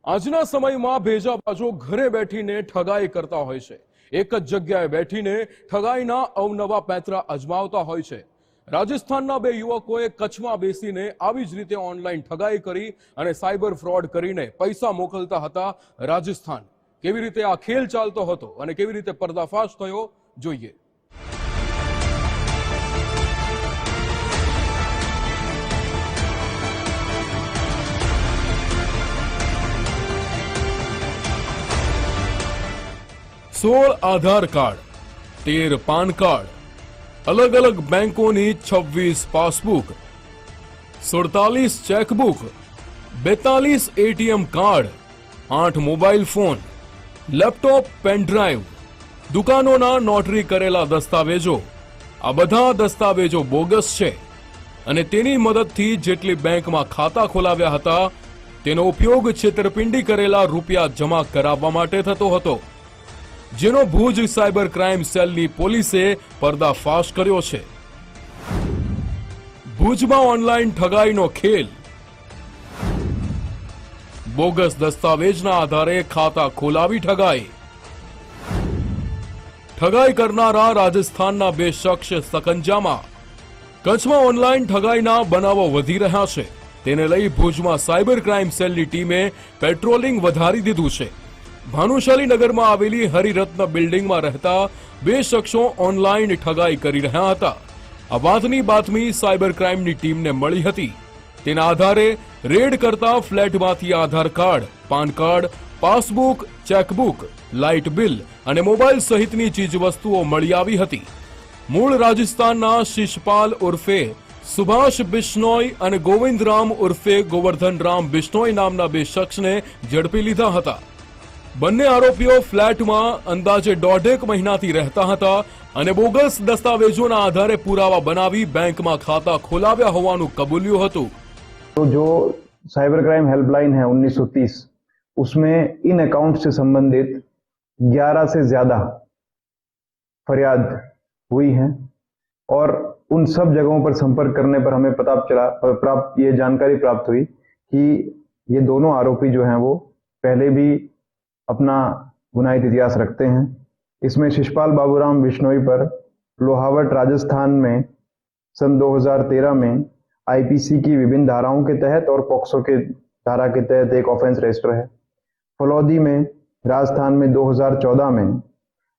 આજના સમયમાં ભેજાબાજો ઘરે બેઠીને ઠગાઈ કરતા હોય છે। એક જ જગ્યાએ બેઠીને ઠગાઈના અવનવા પેંતરા અજમાવતા હોય છે। રાજસ્થાનના બે યુવકોએ કચ્છમાં બેસીને આવી જ રીતે ઓનલાઈન ઠગાઈ કરી અને સાયબર ફ્રોડ કરીને પૈસા મોકલતા હતા। રાજસ્થાન કેવી રીતે આ ખેલ ચાલતો હતો અને કેવી રીતે પર્દાફાશ થયો જોઈએ। आधार कार्ड, 13 पान कार्ड, अलग अलग बैंकों की 26 passbook, 47 chequebook, 42 ATM card, 8 mobile phone, laptop, pen drive, दुकानों नोटरी करेला दस्तावेजों, आ बधा दस्तावेजों बोगस छे अने तेनी मददथी जेटली बैंक में खाता खोलाव्या हता तेनो उपयोग छेतरपिंडी करेला रूपिया जमा कराववा माटे थतो हतो, जेनो भूज साइबर क्राइम सेलनी पोलीसे पर्दाफाश कर्यो छे। भूजमां ऑनलाइन ठगाईनो खेल। बोगस दस्तावेजना आधारे खाता खोलावी ठगाई। ठगाई करनारा राजस्थानना बे शख्स सकंजामां। कच्छमां ऑनलाइन ठगाईना बनावो वधी रह्या छे, तेने लई भूजमां साइबर क्राइम सेलनी टीमे पेट्रोलिंग वधारी दीधुं छे। भानुशाली नगर में आवेली हरिरत्न बिल्डिंग में रहता बे शख्सों ऑनलाइन ठगाई करी रह्या हता। आ वातनी बातमी साइबर क्राइम नी टीम ने मळी हती। तेना आधारे रेड करता फ्लेट मांथी Aadhaar card, PAN card, passbook, chequebook, light bill अने मोबाइल सहितनी चीजवस्तुओ मळी आवी हती। मूळ राजस्थानना शिषपाल उर्फे सुभाष बिश्नोई अने गोविंदराम उर्फे गोवर्धनराम बिश्नोई नामना बे शख्सने झड़पी लीधा हता। बंने आरोपीओ फ्लेट में अंदाजे 1.5 महीनाथी रहता हता अने बोगस दस्तावेजोना आधारे पुरावा बनावी बैंक में खाता खोलाव्या होवानुं कबूल्युं हतुं। तो जो साइबर क्राइम हेल्पलाइन है 1930, उसमें इन अकाउंट से संबंधित 11 से ज्यादा फरियाद हुई हैं और उन सब जगहों पर संपर्क करने पर हमें ये जानकारी प्राप्त हुई कि ये दोनों आरोपी जो हैं वो पहले भी अपना गुनाहित इतिहास रखते हैं। इसमें शिषपाल बाबूराम बिश्नोई पर लोहावट राजस्थान में सन 2013 में आईपीसी की विभिन्न धाराओं के तहत और पॉक्सो के धारा के तहत एक ऑफेंस रजिस्टर है। फलौदी में राजस्थान में 2014 में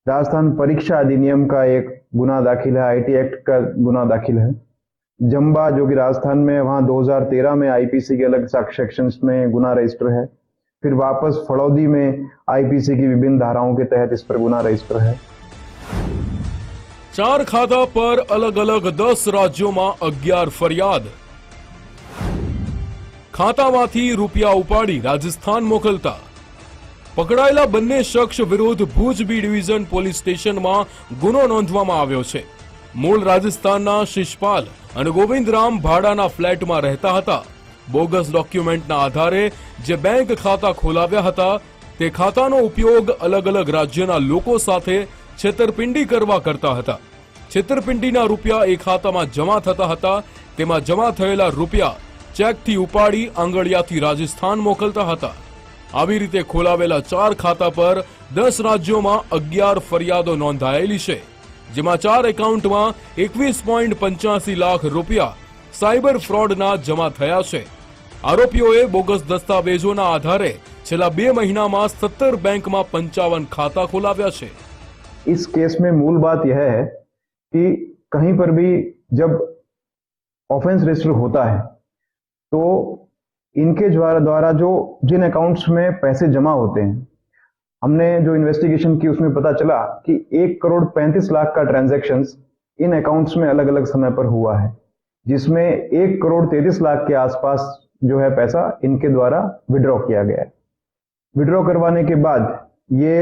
राजस्थान परीक्षा अधिनियम का एक गुना दाखिल है, आईटी एक्ट का गुना दाखिल है। जंबा जो कि राजस्थान में, वहां 2013 में आईपीसी के अलग सेक्शंस में गुना रजिस्टर है। फिर वापस फलौदी में आईपीसी की विभिन्न धाराओं के तहत इस पर गुना रजिस्टर है। 4 खाता पर अलग अलग 10 राज्यों में 11 फरियाद। खातामांथी रूपिया उपाड़ी राजस्थान मोकलता। पकड़ायेला बंने शख्स विरुद्ध भूज बी डिविजन पोलीस स्टेशन में गुनो नोंधवामां आव्यो छे। मूळ राजस्थानना शिषपाल अने गोविंदराम भाड़ाना फ्लेट में रहता हता। बोगस डॉक्यूमेंटना आधारे जे बैंक खाता खोलाव्या हता ते खातानो उपयोग अलग अलग राज्यना लोको साथे छेतरपिंडी करवा करता हता। छेतरपिंडीना रूपिया एक खातामां जमा थता हता, तेमां जमा थयेला रूपिया चेकथी उपाड़ी आंगळियाथी राजस्थान मोकलता हता। આવી રીતે ખોલાવેલા 4 ખાતા પર 10 રાજ્યોમાં 11 ફરિયાદો નોંધાયેલી છે, જેમાં 4 એકાઉન્ટમાં 21.85 લાખ રૂપિયા સાયબર ફ્રોડના જમા થયા છે। આરોપીઓએ બોગસ દસ્તાવેજોના આધારે છેલ્લા 2 મહિનામાં 17 બેંકમાં 55 खाता खोलाव्या છે। इस केस में मूल बात यह है कि कहीं पर भी जब ऑफेंस रजिस्टर होता है तो इनके द्वारा जो जिन अकाउंट्स में पैसे जमा होते हैं, हमने जो इन्वेस्टिगेशन की उसमें पता चला कि 1.35 करोड़ का ट्रांजैक्शंस इन अकाउंट्स में अलग अलग समय पर हुआ है, जिसमें 1.33 करोड़ के आसपास जो है पैसा इनके द्वारा विड्रॉ किया गया है। विड्रॉ करवाने के बाद ये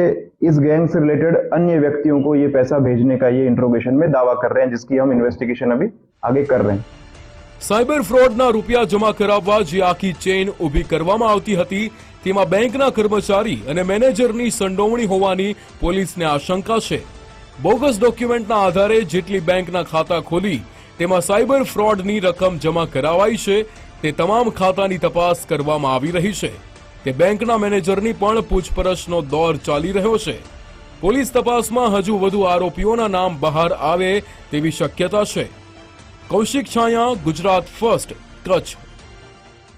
इस गैंग से रिलेटेड अन्य व्यक्तियों को ये पैसा भेजने का ये इंट्रोगेशन में दावा कर रहे हैं, जिसकी हम इन्वेस्टिगेशन अभी आगे कर रहे हैं। साइबर फ्रॉडना रूपिया जमा कराववा जे आखी चेन उभी करवामां आवती हती तेमां बेंकना कर्मचारी अने मेनेजरनी संडोवणी होवानी पोलीसने आशंका छे। बोगस डॉक्यूमेंटना आधारे जेटली बेंकना खाता खोली तेमां साइबर फ्रॉडनी रकम जमा करावाई छे ते તમામ ખાતાની તપાસ કરવામાં આવી રહી છે। તે બેંકના મેનેજરની પણ પૂછપરછનો દોર ચાલી રહ્યો છે. પોલીસ તપાસમાં હજુ વધુ આરોપીઓના નામ બહાર આવે તેવી શક્યતા છે. કૌશિક છાયા, ગુજરાત ફર્સ્ટ, કચ્છ.